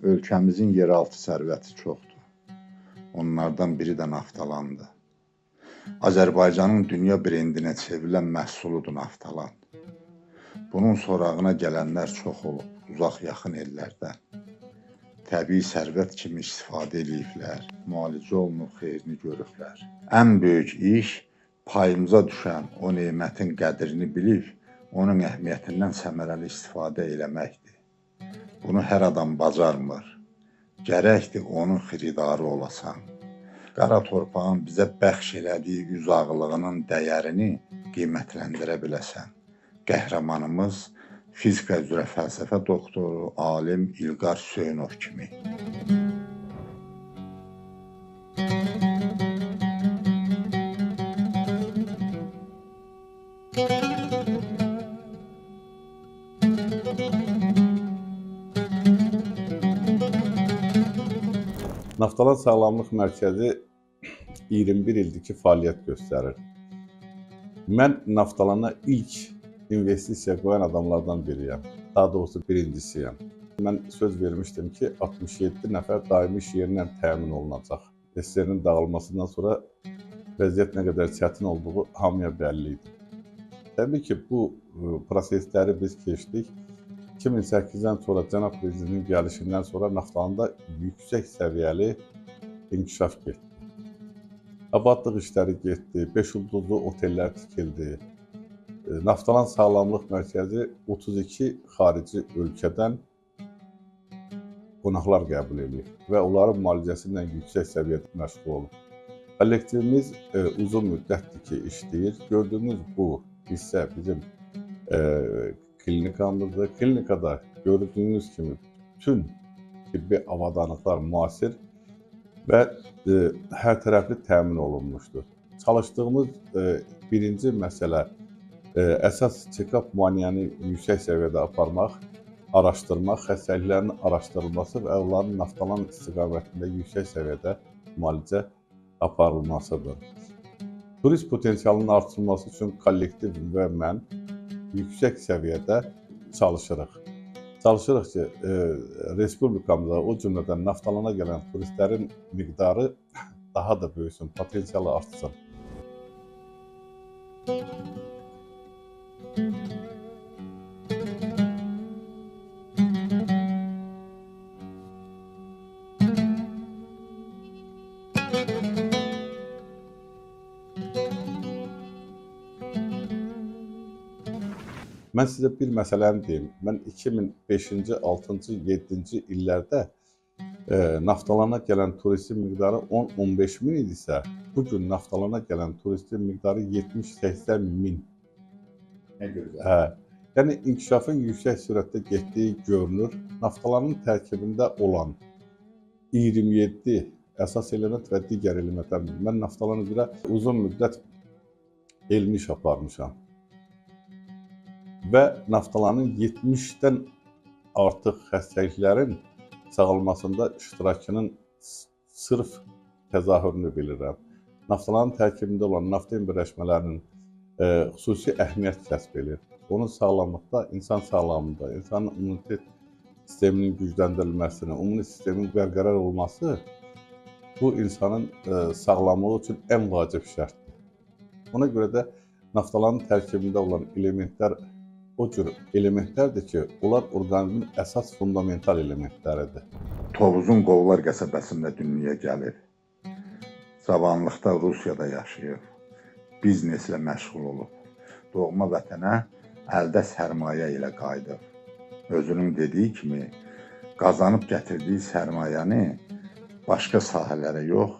Ölkəmizin yeraltı sərvəti çoxdur. Onlardan biri də naftalandır. Azərbaycanın dünya brendinə çevrilən məhsuludur naftalan. Bunun sorağına gələnlər çox olub, uzaq yaxın ellərdən. Təbii sərvət kimi istifadə ediblər, müalicə olunub, xeyrini görüblər. Ən böyük iş payımıza düşən o nemətin qədrini bilib, onun əhəmiyyətindən səmərəli istifadə eləməkdir. Bunu hər adam bacarmır. Gərəkdir onun xiridarı olasan. Qara torpağın bizə bəxş elədiyi üz ağlığının dəyərini qiymətləndirə biləsən. Qəhrəmanımız fizika üzrə fəlsəfə doktoru, alim İlqar Hüseynov kimi. Naftalan Sağlamlıq Mərkəzi 21 ildir ki, fəaliyyət göstərir. Mən Naftalana ilk investisiya qoyan adamlardan biriyəm. Daha doğrusu birincisiyəm. Mən söz vermişdim ki, 67 nəfər daimi iş yerinə təmin olunacaq. SSR-nin dağılmasından sonra vəziyyət nə qədər çətin olduğu hamıya bəlli idi. Təbii ki, bu prosesləri biz keçdik. 2008-dən sonra Cənab Prezidentin gəlişindən sonra Naftalanda yüksək səviyyəli inkişaf getdi. Abadlıq işləri getdi, 5 ulduzlu otellər tikildi. Naftalan Sağlamlıq Mərkəzi 32 xarici ölkədən qonaqlar qəbul edir və onların müalicəsi ilə yüksək səviyyədə məşğul olur. Kollektivimiz uzun müddətdir ki, işləyir. Gördüyünüz bu hissə bizim klinikamızda. Klinikada gördüyünüz kimi bütün tibbi avadanlıqlar müasir və hər tərəfli təmin olunmuşdur. Çalışdığımız birinci məsələ əsas check-up müayinəni yüksək səviyyədə aparmaq, araşdırmaq, xəstəliklərin araşdırılması və onların naftalan istiqamətində yüksək səviyyədə müalicə aparılmasıdır. Turist potensialının artırılması üçün kollektiv və mən yüksək səviyyədə çalışırıq. Çalışırıq ki, respublikamıza, o cümlədən Naftalana gələn turistlərin miqdarı daha da böyüsün, potensialı artsın. Mən sizə bir məsələni deyim. Mən 2005-ci, 6-cı, 7-ci illərdə Naftalana gələn turistin miqdarı 10-15 min idisə, bugün Naftalana gələn turistin miqdarı 70-80 min. Nə gözəl. Hə. Yəni inkişafın yüksək sürətdə getdiyi görünür. Naftalanın tərkibində olan 27 əsas element və digər elementlər. Mən Naftalan üzrə uzun müddət elmi iş aparmışam. Və Naftalanın 70-dən artıq xəstəliklərin sağalmasında iştirakının sırf təzahürünü bilirəm. Naftalanın tərkibində olan naftin birləşmələrinin xüsusi əhəmiyyət kəsb edir. Onun sağlamlıqda, insan sağlamlığında, insanın immunitet sisteminin gücləndirilməsini, ümumi sistemin bərqərar olması bu insanın sağlamlığı üçün ən vacib şərtdir. Ona görə də Naftalanın tərkibində olan elementlər o cür elementlərdir ki, onlar orqanizmin əsas fundamental elementləridir. Tovuzun Qovlar qəsəbəsində dünyaya gəlib. Cavanlıqda Rusiyada yaşayıb. Bizneslə məşğul olub. Doğma vətənə əldə sərmayə ilə qayıdıb. Özünün dediyi kimi, qazanıb gətirdiyi sərmayəni başqa sahələrə yox,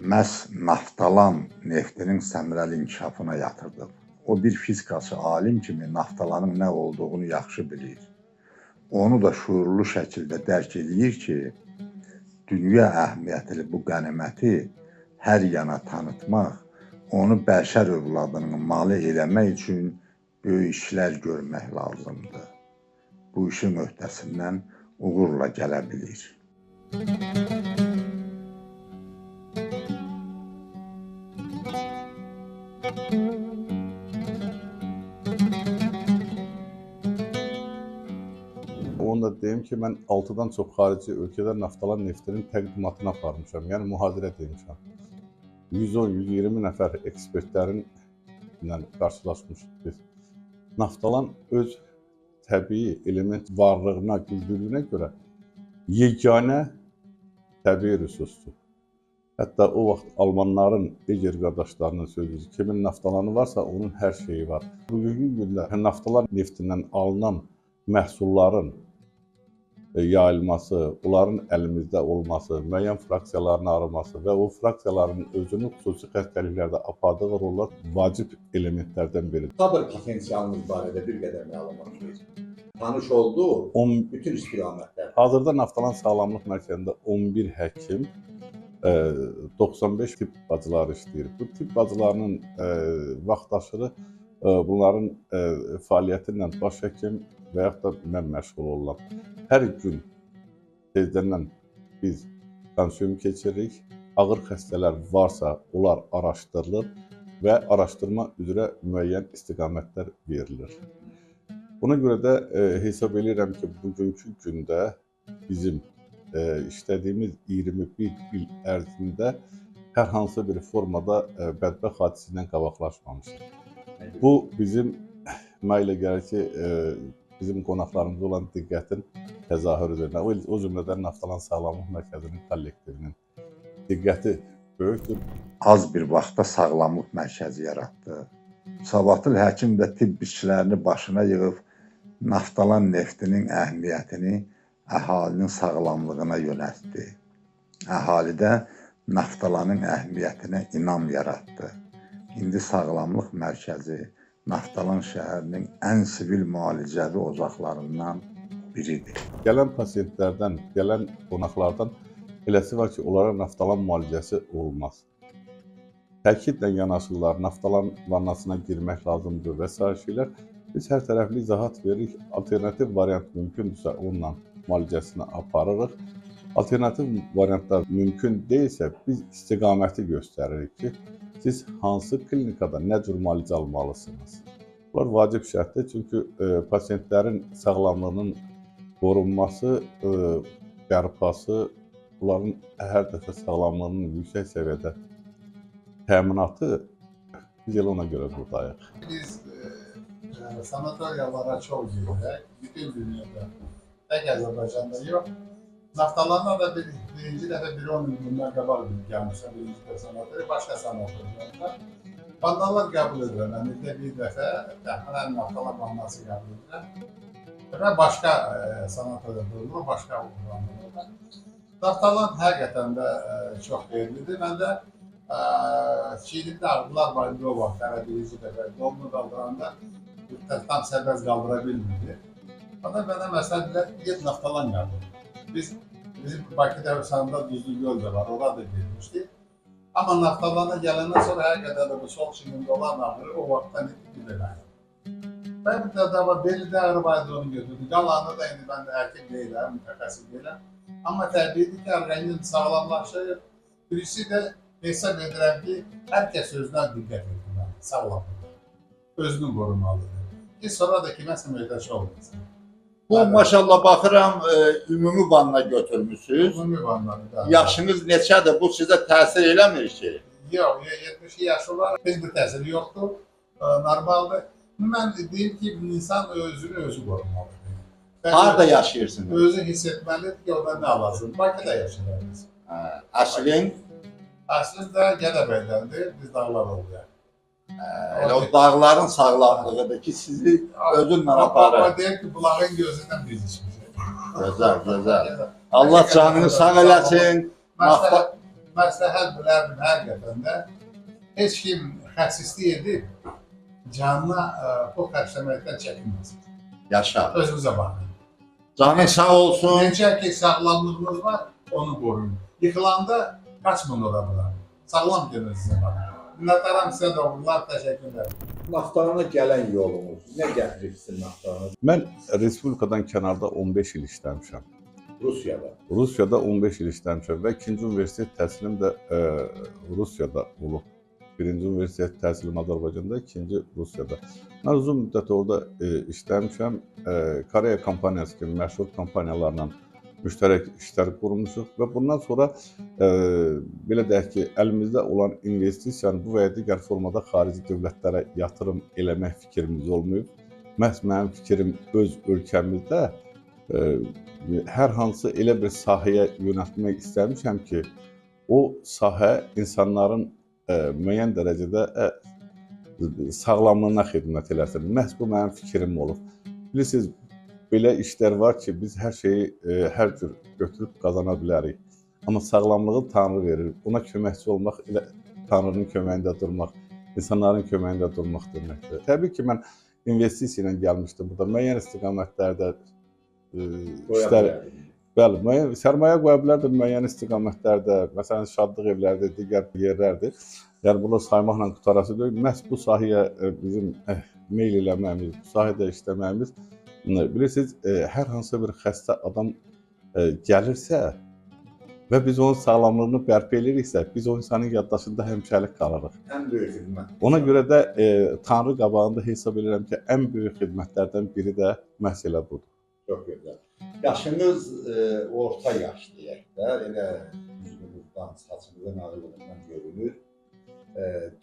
məhz Naftalan neftinin səmərəli inkişafına yatırdı. O bir fizikaçı, alim kimi naftalanın nə olduğunu yaxşı bilir. Onu da şuurlu şəkildə dərk edir ki, dünya əhəmiyyətli bu qəniməti hər yana tanıtmaq, onu bəşər övladının malı eləmək üçün böyük işlər görmək lazımdır. Bu işin öhdəsindən uğurla gələ bilir. onu da deyim ki, mən 6-dan çox xarici ölkədə naftalan neftinin təqdimatına aparmışam. Yəni mühadirə etmişəm. 110-120 nəfər ekspertlərin ilə qarşılaşmışıq biz. Naftalan öz təbii element varlığına, güclülüyünə görə yeganə təbii resursdur. Hətta o vaxt almanların digər qardaşlarının sözü, kimin naftalanı varsa onun hər şeyi var. Bugünkü gündə naftalan neftindən alınan məhsulların yayılması, onların əlimizdə olması, müəyyən fraksiyaların arınması və o fraksiyaların özünün xüsusi xəstəliklərdə apardığı rollar vacib elementlərdən biridir. Sabır potensialınız barədə bir qədər məlumat verin. Tanış oldu bütün istiqamətlər. Hazırda Naftalan Sağlamlıq Mərkəzində 11 həkim, 95 tibb bacıları işləyir. Bu tibb bacılarının vaxtaşırı bunların fəaliyyəti ilə baş həkim və yaxud da mən məşğul oluram. Hər gün tezdən biz konsultasiyya keçiririk. Ağır xəstələr varsa onlar araşdırılır və araşdırma üzrə müəyyən istiqamətlər verilir. Buna görə də hesab edirəm ki, bugünkü gündə bizim işlədiyimiz 21 il ərzində hər hansı bir formada bədbəxt hadisə ilə qabaqlaşmamışdır. Bu bizim mənə gəlir ki, bizim qonaqlarımıza olan diqqətin təzahürüdür. O cümlədən Naftalan Sağlamlıq Mərkəzinin kollektivinin diqqəti böyükdür. Az bir vaxtda sağlamlıq mərkəzi yaratdı. Sabahlı həkim və tibb işçilərini başına yığıb naftalan neftinin əhəmiyyətini əhalinin sağlamlığına yönəltdi. Əhalidə naftalanın əhəmiyyətinə inam yaratdı. İndi sağlamlıq mərkəzi Naftalan şəhərinin ən sivil müalicəvi ocaqlarından biridir. Gələn pasientlərdən, gələn qonaqlardan eləsi var ki, onlara naftalan müalicəsi olmaz. Təkidlə yanaşırlar, naftalan vannasına girmək lazımdır və s. şeylər. Biz hər tərəfli izahat veririk, alternativ variant mümkündürsə onunla müalicəsini aparırıq. Alternativ variantlar mümkün deyilsə, biz istiqaməti göstəririk ki, siz hansı klinikada nə cür müalicə almalısınız. Bunlar vacib şərtdir, çünki pasientlərin sağlamlığının qorunması, bərpası, bunların hər dəfə sağlamlığının yüksək səviyyədə təminatı biz elə ona görə buradayıq. Biz sanatoriyalara çox gedirik, bütün dünyada, tək Azərbaycanda yox. Naftalanma da birinci dəfə 10 il bundan qabaq gəlmişəm, birinci dəfə sanatoriya, başqa sanatoriyalarda. Vannalar qəbul edirəm, mən ildə bir dəfə təxminən naftalan vannası qəbul edirəm. Və başqa sanatoriyalarda olur, başqa vannalarda. Naftalan həqiqətən də çox xeyirlidir. Mən də çiğlikdə ağrılar var idi o vaxt, hələ birinci dəfə dolunu qaldıranda tam sərbəst qaldıra bilmirdi. Mənə məsələn dedilər, get naftalan qəbul. Bizim Bakı Dəvəsanında Duzlu Göl də var, orada da girmişdik. Amma naftalana gələndən sonra həqiqətən də bu sol çimində olan ağrı o vaxtdan etki bilirəm. Və bir də bellidə ağrı vardı, onu götürdüm. Qalanı da indi mən də həkim deyiləm, mütəxəssis deyiləm. Amma təbiidir ki, orqanizm sağlamlaşır. Birisi də hesab edirəm ki, hər kəs özünə diqqət etməlidir, sağlamlıdır. Özünü qorumalıdır. Ki sonra da kiməsə möhtəç olmasın. Bu maşallah baxıram ümumi vanna götürmüşsünüz. Ümumi vannadır da. Yaşınız neçədir? Bu sizə təsir eləmir ki? Yox, 72 yaşı var. Heç bir təsiri yoxdur. Normaldır. Mən deyim ki, insan özünü özü qorumalıdır. Harada yaşayırsınız? Özü hiss etməlidir ki, orada nə lazım. Bakıda yaşayırız. Əslin? Əslində Gədəbəydəndir, biz dağlar oluyor. Elə o dağların sağlamlığıdır ki, sizi özünlə aparır. Ama deyir ki, bulağın gözündən biz içmişik. Gözəl, gözəl. Allah canını sağ eləsin. Məsləhət bilərdim həqiqətən də. Heç kim xəsislik edib, canına o xərcləməkdən çəkinməsin. Yaşa. Özünüzə baxın. Canın sağ olsun. Necə ki, sağlamlığınız var, onu qoruyun. Yıxılanda qaçmın ora bura. Sağlam görün sizə baxın. Minnətdaram sizə doğrular, təşəkkürlər. Naftalana gələn yolumuz, nə gətirib sizin Naftalana? Mən Respublikadan kənarda 15 il işləmişəm. Rusiyada. Rusiyada 15 il işləmişəm və ikinci universitet təhsilim də Rusiyada olub. Birinci universitet təhsilim Azərbaycanda, ikinci Rusiyada. Mən uzun müddət orada işləmişəm. Koreya kompaniyası kimi məşhur kompaniyalarla müştərək işlər qurmuşuq və bundan sonra belə deyək ki, əlimizdə olan investisiyanı bu və ya digər formada xarici dövlətlərə yatırım eləmək fikrimiz olmayıb. Məhz mənim fikrim öz ölkəmizdə hər hansı elə bir sahəyə yönəltmək istəmişəm ki, o sahə insanların müəyyən dərəcədə sağlamlığına xidmət eləsin. Məhz bu mənim fikrim olub. Bilirsiniz, belə işlər var ki, biz hər şeyi hər cür götürüb qazana bilərik. Amma sağlamlığı Tanrı verir. Buna köməkçi olmaq elə Tanrının köməyində durmaq, insanların köməyində durmaq deməkdir. Təbii ki, mən investisiya ilə gəlmişdim. Burada müəyyən istiqamətlərdə işlər, bəli, müəyyən sərmayə qoya bilərdim müəyyən istiqamətlərdə, məsələn, şadlıq evlərdə, digər yerlərdir. Yəni bunu saymaqla qutarası deyil. Məhz bu sahəyə bizim meyl eləməyimiz, bu sahədə işləməyimiz, bilirsiniz, hər hansı bir xəstə adam gəlirsə və biz onun sağlamlığını bərpa eləyiriksə, biz o insanın yaddaşında həmişəlik qalırıq. Ən böyük xidmət. Ona görə də Tanrı qabağında hesab edirəm ki, ən böyük xidmətlərdən biri də məhz elə budur. Çox gözəl. Yaşınız orta yaş deyək də, elə üzünüzdən, saçınızın ağırlığından görünür.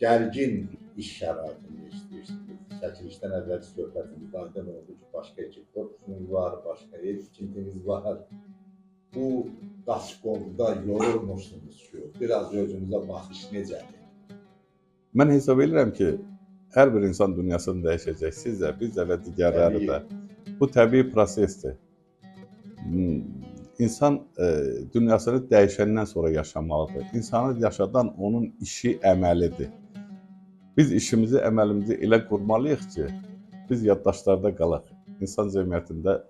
Gərgin iş şəraitində işləyirsiniz. Çəkilişdən əvvəlki söhbətimizdə aydın oldu ki, başqa iki korpusunuz var, başqa ev tikintiniz var. Bu qaçqolda yorulmuşsunuz ki, biraz özünüzə baxış necədir? Mən hesab edirəm ki, hər bir insan dünyasını dəyişəcək. Siz də, biz də və digərləri də. Bu təbii prosesdir. İnsan dünyasını dəyişəndən sonra yaşamalıdır. İnsanı yaşadan onun işi, əməlidir. Biz işimizi, əməlimizi elə qurmalıyıq ki, biz yaddaşlarda qalaq. İnsan cəmiyyətində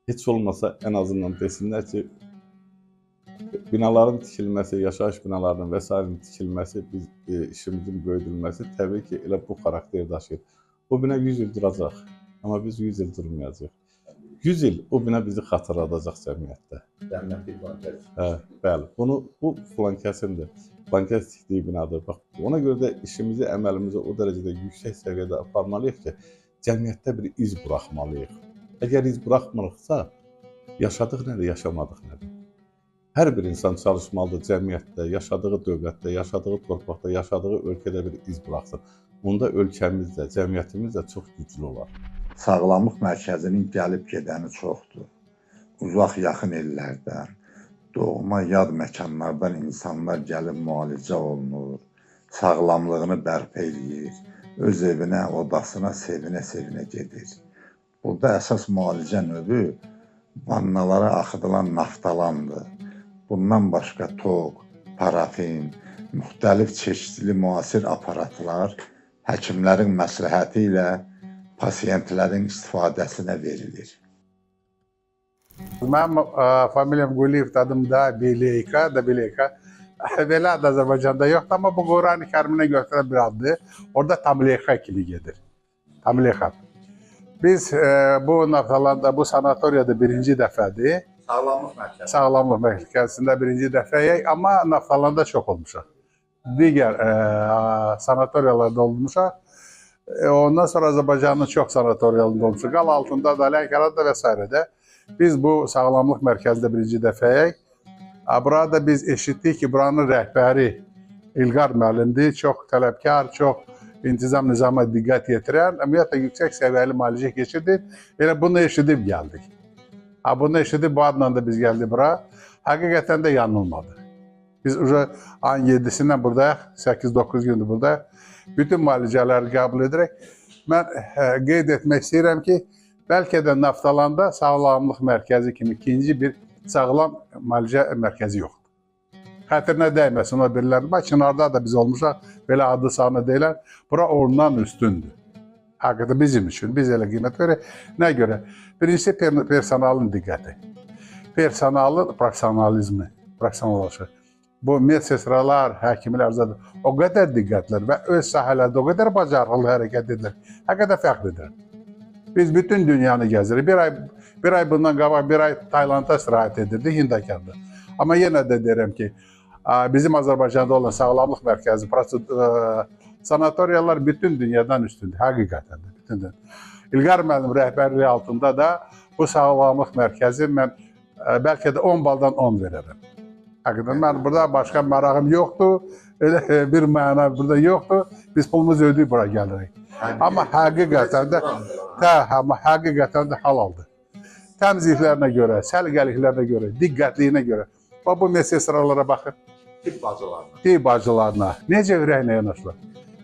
heç olmasa ən azından desinlər ki, binaların tikilməsi, yaşayış binalarının və s. tikilməsi, biz işimizin böyüdülməsi təbii ki, elə bu xarakter daşıyır. O bina 100 il duracaq, amma biz 100 il durmayacaq. 100 il o bina bizi xatırladacaq cəmiyyətdə. Cənnətlik Blankes. Bəli, bu Blankes'indir. Blankes tikdiyi binadır. Bax, ona görə də işimizi, əməlimizi o dərəcədə yüksək səviyyədə aparmalıyıq ki, cəmiyyətdə bir iz buraxmalıyıq. Əgər iz buraxmırıqsa, yaşadıq nədir, yaşamadıq nədir? Hər bir insan çalışmalıdır cəmiyyətdə, yaşadığı dövlətdə, yaşadığı torpaqda, yaşadığı ölkədə bir iz buraxsın. Onda ölkəmiz də, cəmiyyətimiz də çox güclü olar. Sağlamlıq mərkəzinin gəlib gedəni çoxdur. Uzaq yaxın ellərdən, doğma yad məkanlardan insanlar gəlib müalicə olunur, sağlamlığını bərpa edir, öz evinə, odasına sevinə-sevinə gedir. Burada əsas müalicə növü vannalara axıdılan naftalandır. Bundan başqa toq, parafin, müxtəlif çeşidli müasir aparatlar həkimlərin məsləhəti ilə pasiyentlərin istifadəsinə verilir. Mənim familiyam Quliyev, adım da Beleyka. Belə adı Azərbaycanda yoxdur, amma bu Quran-ı Kəriminə götürən bir addır. Orada Tamleyxa kimi gedir. Tamleyxa. Biz bu naftalanda, bu sanatoriyada birinci dəfədir. Sağlamlıq mərkəzi. Sağlamlıq mərkəzində birinci dəfəyik, amma naftalanda çox olmuşaq. Digər sanatoriyalarda olmuşaq. Ondan sonra Azərbaycanın çox sanatoriyalarında olmuşuq. Qal altında da, Lənkəranda və s. Biz bu sağlamlıq mərkəzində birinci dəfəyik. Burada biz eşitdik ki, buranın rəhbəri İlqar müəllimdir. Çox tələbkar, çox intizam nizama diqqət yetirən, ümumiyyətlə yüksək səviyyəli müalicə keçirdi. Elə bunu eşidib gəldik. Bunu eşidib, bu adla da biz gəldik bura. Həqiqətən də yanılmadı. Biz ayın 7-sindən buradayıq, 8-9 gündür buradayıq. Bütün müalicələri qəbul edərək, mən qeyd etmək istəyirəm ki, bəlkə də Naftalanda sağlamlıq mərkəzi kimi ikinci bir sağlam müalicə mərkəzi yoxdur. Xətrinə dəyməsin o biriləri. Çınarda da biz olmuşaq, belə adı sanı deyilən, bura ondan üstündür. Həqiqətən bizim üçün, biz elə qiymət veririk. Nə görə? Birincisi personalın diqqəti, personalın profesionalizmi, profesionalışı. Bu medsestralar, həkimlər o qədər diqqətlər və öz sahələrdə o qədər bacarıqlı hərəkət edilir. Həqiqətən fəxr edirəm. Biz bütün dünyanı gəzirik. Bir ay bundan qabaq, bir ay Taylandda istirahət edirdik, Hindakanda. Amma yenə də deyirəm ki, bizim Azərbaycanda olan sağlamlıq mərkəzi Sanatoriyalar bütün dünyadan üstündür, həqiqətən də bütün dünya. İlqar müəllim rəhbərliyi altında da bu sağlamlıq mərkəzi mən bəlkə də 10 baldan 10 verərəm. Həqiqətən mən burada başqa marağım yoxdur, elə bir məna burada yoxdur. Biz pulumuzu ödəyib bura gəlirik. Amma həqiqətən də halaldır. Təmizliklərinə görə, səliqəliklərinə görə, diqqətliyinə görə. Bu medsestralara baxın. Tibb bacılarına. Necə ürəklə yanaşırlar.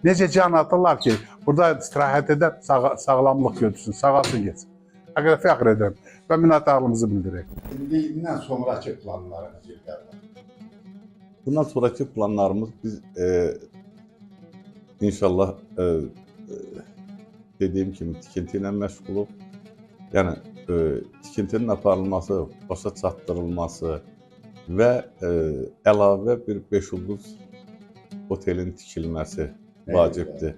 Necə can atırlar ki, burada istirahət edən sağlamlıq götürsün, sağalsın geçsin. Həqiqətən fəxr edirəm və minnətdarlığımızı bildirək. İndindən sonraki planlarınız İlqarlar? Bundan sonraki planlarımız biz inşallah dediyim kimi tikinti ilə məşğuluq. Yəni tikintinin aparılması, başa çatdırılması və əlavə bir 5 ulduz otelin tikilməsi vacibdir.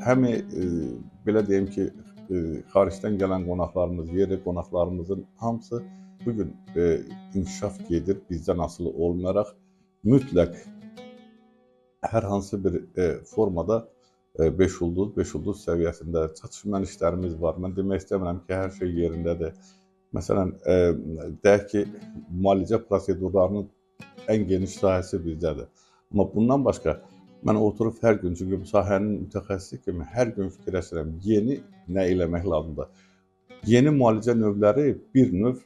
Həm belə deyim ki, xaricdən gələn qonaqlarımız, yerli qonaqlarımızın hamısı bugün inkişaf gedir, bizdən asılı olmayaraq mütləq hər hansı bir formada 5 ulduz səviyyəsində çatışmayan işlərimiz var. Mən demək istəmirəm ki, hər şey yerindədir. Məsələn, deyək ki, müalicə prosedurlarının ən geniş sahəsi bizdədir. Amma bundan başqa, mən oturub hər gün, çünki bu sahənin mütəxəssisi kimi hər gün fikirləşirəm, yeni nə eləmək lazımdır. Yeni müalicə növləri bir növ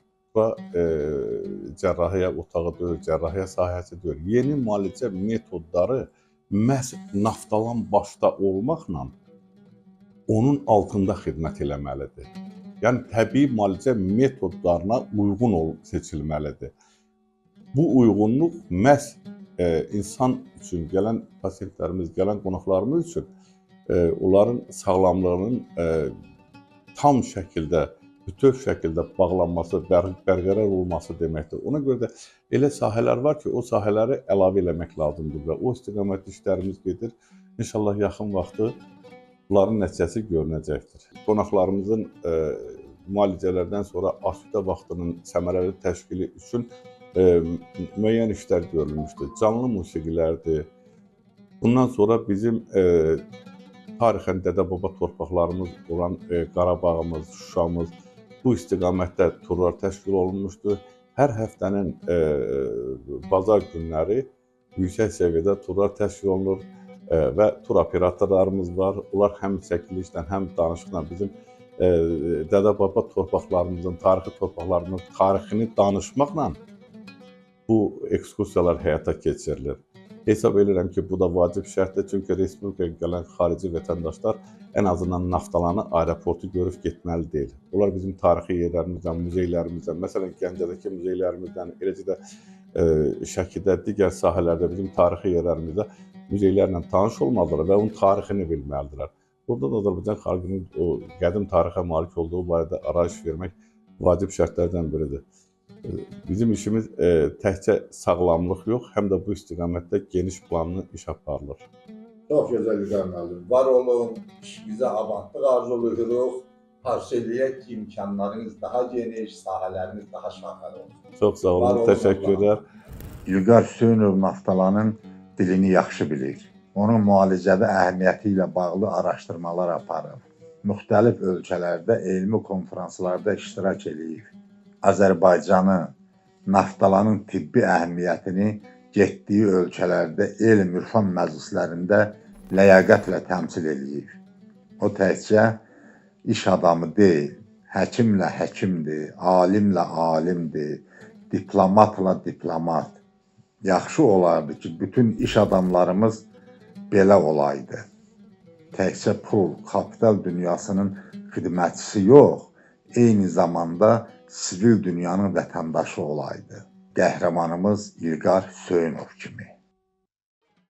cərrahiyyə otağı deyil, cərrahiyyə sahəsi deyil. Yeni müalicə metodları məhz Naftalan başda olmaqla onun altında xidmət eləməlidir. Yəni, təbii müalicə metodlarına uyğun seçilməlidir. Bu uyğunluq məhz insan üçün, gələn pasientlərimiz, gələn qonaqlarımız üçün onların sağlamlığının tam şəkildə, bütöv şəkildə bağlanması, bərqərar olması deməkdir. Ona görə də elə sahələr var ki, o sahələri əlavə eləmək lazımdır və o istiqamətli işlərimiz gedir. İnşallah yaxın vaxtı bunların nəticəsi görünəcəkdir. Qonaqlarımızın müalicələrdən sonra asudə vaxtının səmərəli təşkili üçün müəyyən işlər görülmüşdür. Canlı musiqilərdir. Bundan sonra bizim tarixən dədə-baba torpaqlarımız olan Qarabağımız, Şuşamız bu istiqamətdə turlar təşkil olunmuşdur. Hər həftənin bazar günləri yüksək səviyyədə turlar təşkil olunur və tur operatorlarımız var. Onlar həm çəkilişlə, həm danışıqla bizim dədə-baba torpaqlarımızın, tarixi torpaqlarımızın tarixini danışmaqla bu ekskursiyalar həyata keçirilir. Hesab edirəm ki, bu da vacib şərtdir, çünki Respublikaya gələn xarici vətəndaşlar ən azından Naftalanı, aeroportu görüb getməli deyil. Onlar bizim tarixi yerlərimizdən, muzeylərimizdən, məsələn, Gəncədəki muzeylərimizdən, eləcə də Şəkidə, digər sahələrdə bizim tarixi yerlərimizdə muzeylərlə tanış olmalıdırlar və onun tarixini bilməlidirlər. Burada da Azərbaycan xalqının o qədim tarixə malik olduğu barədə arayış vermək vacib şərtlərdən biridir. Bizim işimiz təkcə sağlamlıq yox, həm də bu istiqamətdə geniş planlı iş aparılır. Çox gözəl İlqar müəllim. Var olun, işimizə avandlıq arzulayırıq. Arzu eləyək ki, imkanlarınız daha geniş, sahələriniz daha şaxəli olsun. Çox sağ olun, təşəkkürlər. İlqar Hüseynov Naftalanın dilini yaxşı bilir. Onun müalicəvi əhəmiyyəti ilə bağlı araşdırmalar aparıb. Müxtəlif ölkələrdə elmi konferanslarda iştirak edib. Azərbaycanı, Naftalanın tibbi əhəmiyyətini getdiyi ölkələrdə elm-ürfan məclislərində ləyaqətlə təmsil edib. O təkcə iş adamı deyil, həkimlə həkimdir, alimlə alimdir, diplomatla diplomat. Yaxşı olardı ki, bütün iş adamlarımız belə olaydı. Təkcə pul, kapital dünyasının xidmətçisi yox, eyni zamanda sivil dünyanın vətəndaşı olaydı. Qəhrəmanımız İlqar Hüseynov kimi.